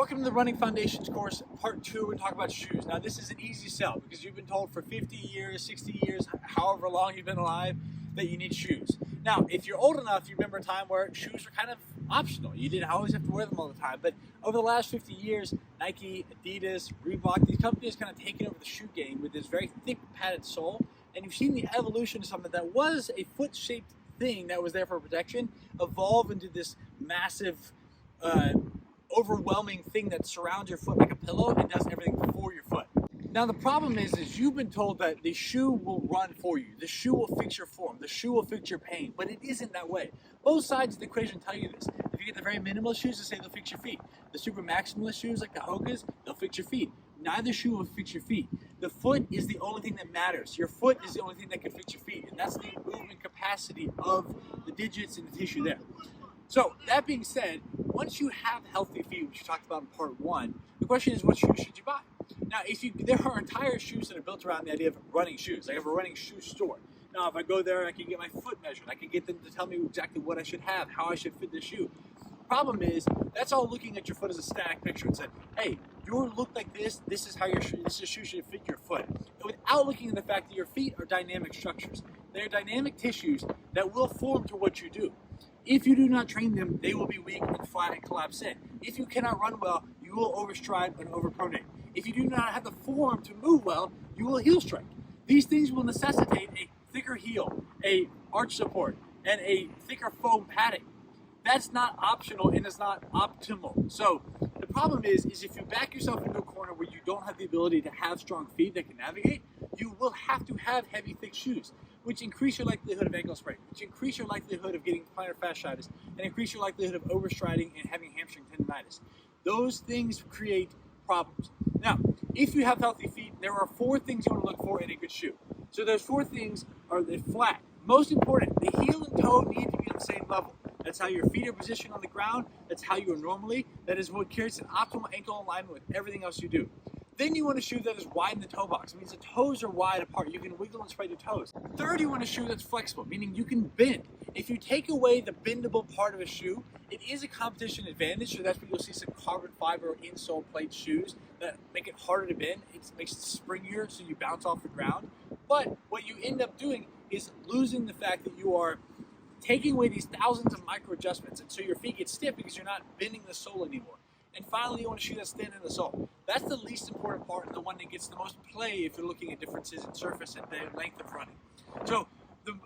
Welcome to the Running Foundations course, part 2, and talk about shoes. Now this is an easy sell because you've been told for 50 years, 60 years, however long you've been alive, that you need shoes. Now, if you're old enough, you remember a time where shoes were kind of optional. You didn't always have to wear them all the time. But over the last 50 years, Nike, Adidas, Reebok, these companies kind of taken over the shoe game with this very thick padded sole. And you've seen the evolution of something that was a foot-shaped thing that was there for protection evolve into this massive overwhelming thing that surrounds your foot like a pillow and does everything for your foot. Now the problem is you've been told that the shoe will run for you, the shoe will fix your form, the shoe will fix your pain, but it isn't that way. Both sides of the equation tell you this. If you get the very minimalist shoes, they say they'll fix your feet. The super maximalist shoes like the Hokas, they'll fix your feet. Neither shoe will fix your feet. The foot is the only thing that matters. Your foot is the only thing that can fix your feet, and that's the movement capacity of the digits and the tissue there. So that being said, once you have healthy feet, which we talked about in part 1, the question is, what shoes should you buy? Now, there are entire shoes that are built around the idea of running shoes. I have a running shoe store. Now, if I go there, I can get my foot measured. I can get them to tell me exactly what I should have, how I should fit the shoe. Problem is, that's all looking at your foot as a static picture and said, hey, you look like this. This is how this shoe should fit your foot. And without looking at the fact that your feet are dynamic structures. They're dynamic tissues that will form to what you do. If you do not train them, they will be weak and flat and collapse in. If you cannot run well, you will overstride and overpronate. If you do not have the form to move well, you will heel strike. These things will necessitate a thicker heel, a arch support, and a thicker foam padding. That's not optional and it's not optimal. So the problem is if you back yourself into a corner where you don't have the ability to have strong feet that can navigate, you will have to have heavy, thick shoes, which increase your likelihood of ankle sprain, which increase your likelihood of getting plantar fasciitis, and increase your likelihood of overstriding and having hamstring tendonitis. Those things create problems. Now, if you have healthy feet, there are 4 things you want to look for in a good shoe. So those 4 things are the flat. Most important, the heel and toe need to be on the same level. That's how your feet are positioned on the ground. That's how you are normally. That is what creates an optimal ankle alignment with everything else you do. Then you want a shoe that is wide in the toe box. It means the toes are wide apart. You can wiggle and spread your toes. Third, you want a shoe that's flexible, meaning you can bend. If you take away the bendable part of a shoe, it is a competition advantage. So that's where you'll see some carbon fiber insole plate shoes that make it harder to bend. It makes it springier so you bounce off the ground. But what you end up doing is losing the fact that you are taking away these thousands of micro adjustments, and so your feet get stiff because you're not bending the sole anymore. And finally, you want a shoe that's thin in the sole. That's the least important part and the one that gets the most play if you're looking at differences in surface and the length of running. So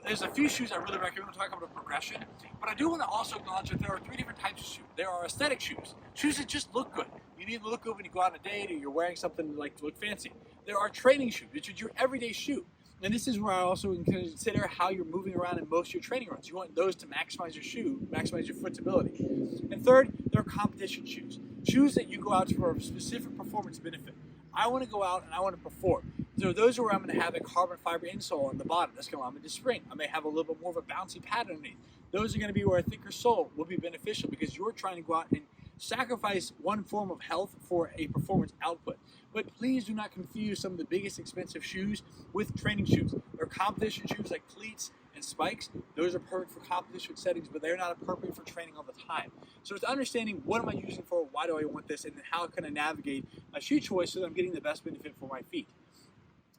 there's a few shoes I really recommend. We'll talk about a progression, but I do want to also acknowledge that there are 3 different types of shoes. There are aesthetic shoes, shoes that just look good. You need to look good when you go out on a date or you're wearing something like to look fancy. There are training shoes, which is your everyday shoe. And this is where I also consider how you're moving around in most of your training runs. You want those to maximize your shoe, maximize your foot's ability. And third, there are competition shoes. Shoes that you go out for a specific performance benefit. I want to go out and I want to perform. So those are where I'm going to have a carbon fiber insole on the bottom. That's going to allow me to spring. I may have a little bit more of a bouncy pad underneath. Those are going to be where a thicker sole will be beneficial because you're trying to go out and sacrifice one form of health for a performance output. But please do not confuse some of the biggest expensive shoes with training shoes. There are competition shoes like cleats and spikes. Those are perfect for competition settings, but they're not appropriate for training all the time. So it's understanding what am I using for, why do I want this, and then how can I navigate my shoe choice so that I'm getting the best benefit for my feet.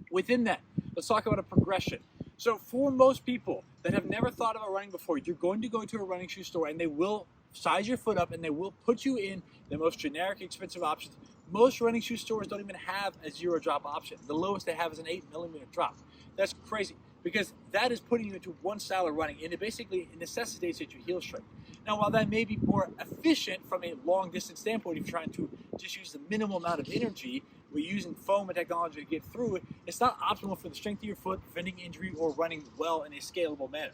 Within that, let's talk about a progression. So for most people that have never thought about running before, you're going to go to a running shoe store and they will size your foot up and they will put you in the most generic, expensive options. Most running shoe stores don't even have a 0 drop option. The lowest they have is an 8mm drop. That's crazy because that is putting you into one style of running and it basically necessitates that you heel strike. Now, while that may be more efficient from a long distance standpoint, if you're trying to just use the minimal amount of energy, we're using foam and technology to get through it, it's not optimal for the strength of your foot, preventing injury or running well in a scalable manner.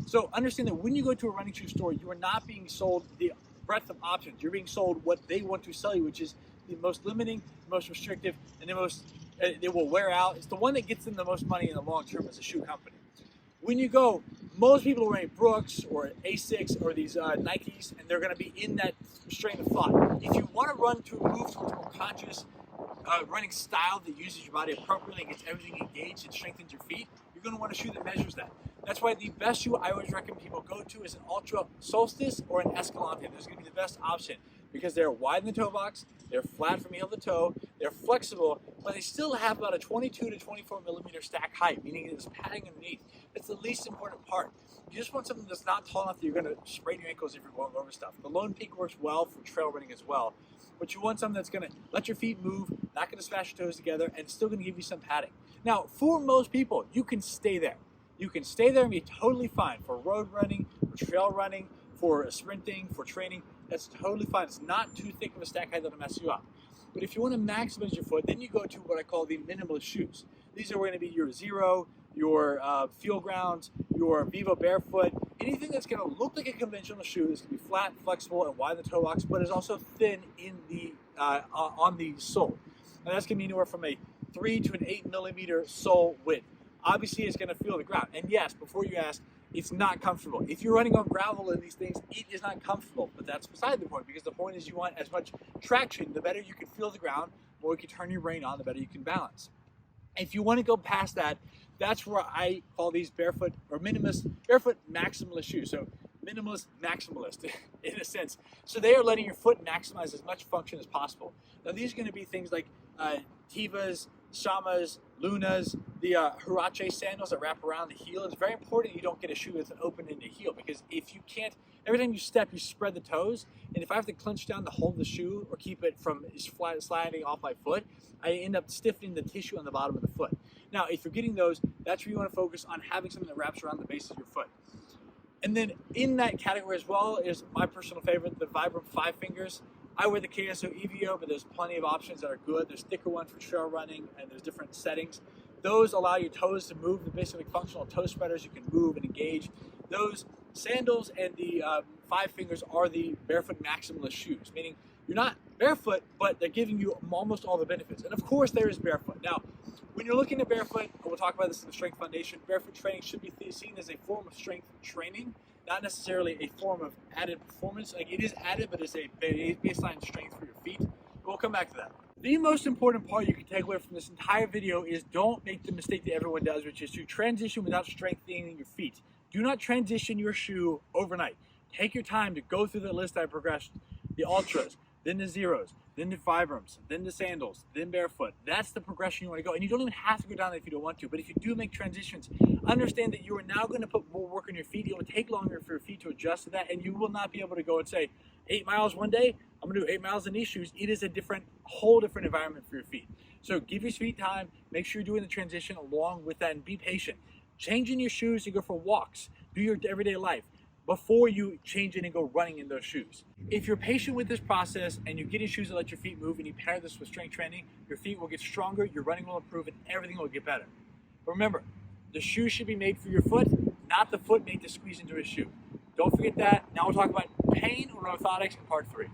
So understand that when you go to a running shoe store, you are not being sold the breadth of options. You're being sold what they want to sell you, which is the most limiting, the most restrictive, and the most they will wear out. It's the one that gets them the most money in the long term as a shoe company. When you go, most people are wearing Brooks or Asics or these Nikes, and they're going to be in that strain of thought. If you want to run to move towards a more conscious running style that uses your body appropriately and gets everything engaged and strengthens your feet, you're going to want a shoe that measures that. That's why the best shoe I always recommend people go to is an Ultra Solstice or an Escalante. Those are going to be the best option. because they're wide in the toe box, they're flat from heel to toe, they're flexible, but they still have about a 22 to 24 millimeter stack height, meaning there's padding underneath. That's the least important part. You just want something that's not tall enough that you're going to sprain your ankles if you're going over stuff. The Lone Peak works well for trail running as well, but you want something that's going to let your feet move, not going to smash your toes together, and still going to give you some padding. Now, for most people, you can stay there. You can stay there and be totally fine for road running, for trail running, for sprinting, for training. That's totally fine. It's not too thick of a stack height that'll mess you up. But if you want to maximize your foot, then you go to what I call the minimalist shoes. These are going to be your Zero, your Field Grounds, your Vivo Barefoot, anything that's going to look like a conventional shoe. It's going to be flat, flexible, and wide in the toe box, but is also thin in the on the sole. And that's going to be anywhere from a 3 to an 8 millimeter sole width. Obviously, it's going to feel the ground. And yes, before you ask, it's not comfortable. If you're running on gravel in these things, it is not comfortable. But that's beside the point, because the point is you want as much traction. The better you can feel the ground, the more you can turn your brain on, the better you can balance. If you want to go past that, that's where I call these barefoot or barefoot maximalist shoes. So minimalist, maximalist in a sense. So they are letting your foot maximize as much function as possible. Now these are going to be things like Tevas, Shamas, Lunas, the Huarache sandals that wrap around the heel. It's very important you don't get a shoe with an open in the heel, because if you can't, every time you step, you spread the toes. And if I have to clench down to hold the shoe or keep it from sliding off my foot, I end up stiffening the tissue on the bottom of the foot. Now, if you're getting those, that's where you want to focus on having something that wraps around the base of your foot. And then in that category as well is my personal favorite, the Vibram 5 Fingers. I wear the KSO EVO, but there's plenty of options that are good. There's thicker ones for trail running, and there's different settings. Those allow your toes to move. They're basically functional toe spreaders. You can move and engage. Those sandals and the 5 Fingers are the barefoot maximalist shoes, meaning you're not barefoot, but they're giving you almost all the benefits. And of course, there is barefoot. Now, when you're looking at barefoot, and we'll talk about this in the Strength Foundation, barefoot training should be seen as a form of strength training, not necessarily a form of added performance. Like, it is added, but it's a baseline strength for your feet. We'll come back to that. The most important part you can take away from this entire video is don't make the mistake that everyone does, which is to transition without strengthening your feet. Do not transition your shoe overnight. Take your time to go through the list I progressed, the Ultras, then the Zeros, then the Vibrams, then the Sandals, then Barefoot. That's the progression you want to go. And you don't even have to go down that if you don't want to. But if you do make transitions, understand that you are now going to put more work on your feet. It will take longer for your feet to adjust to that. And you will not be able to go and say, 8 miles one day, I'm going to do 8 miles in these shoes. It is a whole different environment for your feet. So give your feet time. Make sure you're doing the transition along with that, and be patient. Changing your shoes to go for walks. Do your everyday life before you change it and go running in those shoes. If you're patient with this process and you're getting shoes that let your feet move, and you pair this with strength training, your feet will get stronger, your running will improve, and everything will get better. But remember, the shoe should be made for your foot, not the foot made to squeeze into a shoe. Don't forget that. Now we'll talk about pain or orthotics in part 3.